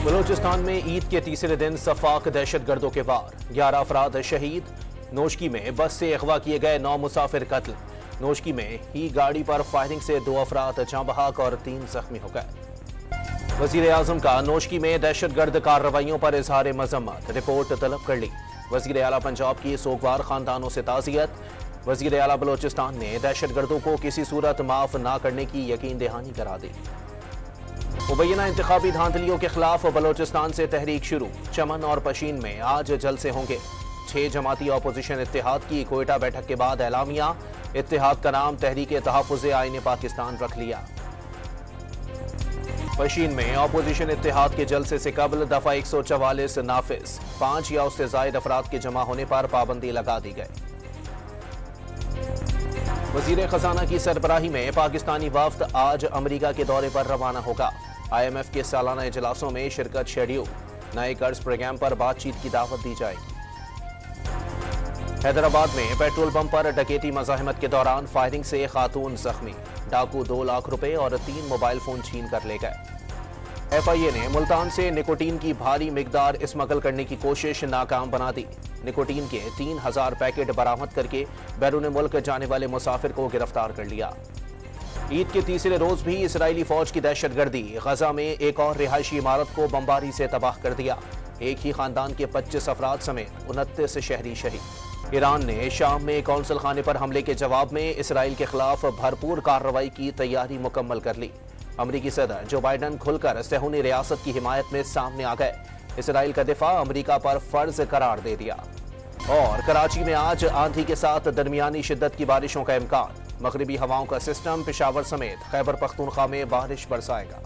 बलूचिस्तान में ईद के तीसरे दिन सफाक दहशतगर्दों के वार, 11 अफराद शहीद। नोशकी में बस से अगवा किए गए 9 मुसाफिर कत्ल। नोशकी में ही गाड़ी पर फायरिंग से 2 अफराद जाँ बहक और 3 जख्मी हो गए। वजीर आजम का नोशकी में दहशतगर्द कार्रवाइयों पर इजहार मजम्मत, रिपोर्ट तलब कर ली। वजीर आला पंजाब की सोगवार खानदानों से ताज़ियत। वजीर आला बलूचिस्तान ने दहशतगर्दों को किसी सूरत माफ न करने की यकीन दहानी करा दी। मुबैना इंतखाबी धांधलियों के खिलाफ बलूचिस्तान से तहरीक शुरू। चमन और पशीन में आज जलसे होंगे। 6 जमाती अपोजिशन इत्तेहाद की कोयटा बैठक के बाद एलामिया, इत्तेहाद का नाम तहरीक तहफ़्फ़ुज़ आईन पाकिस्तान रख लिया। पशीन में अपोजिशन इत्तेहाद के जलसे से कबल दफा 144 नाफिज, 5 या उससे जायद अफराद के जमा होने पर पाबंदी लगा दी गई। वजीर खजाना की सरबराही में पाकिस्तानी वफ्द आज अमरीका के दौरे पर रवाना होगा। IMF के सालाना इजलासों में शिरकत शेड्यूल। नए कर्ज प्रोग्राम पर बातचीत की दावत दी जाएगी। हैदराबाद में पेट्रोल पंप पर डकैती मज़ाहमत के दौरान फायरिंग से खातून जख्मी। डाकू 2 लाख रुपए और 3 मोबाइल फोन छीन कर ले गए। FIA ने मुल्तान से निकोटीन की भारी मिकदार स्मगल करने की कोशिश नाकाम बना दी। निकोटीन के 3000 पैकेट बरामद करके बैरून मुल्क जाने वाले मुसाफिर को गिरफ्तार कर लिया। ईद के तीसरे रोज भी इसराइली फौज की दहशतगर्दी, गजा में एक और रिहायशी इमारत को बमबारी से तबाह कर दिया। एक ही खानदान के 25 अफराद समेत 29 शहरी शहीद। ईरान ने शाम में कौंसल खाने पर हमले के जवाब में इसराइल के खिलाफ भरपूर कार्रवाई की तैयारी मुकम्मल कर ली। अमरीकी सदर जो बाइडन खुलकर सहूनी रियासत की हिमायत में सामने आ गए। इसराइल का दिफा अमरीका पर फर्ज करार दे दिया। और कराची में आज आंधी के साथ दरमियानी शिद्दत की बारिशों का इम्कान। मगरिबी हवाओं का सिस्टम पेशावर समेत खैबर पख्तूनख्वा में बारिश बरसाएगा।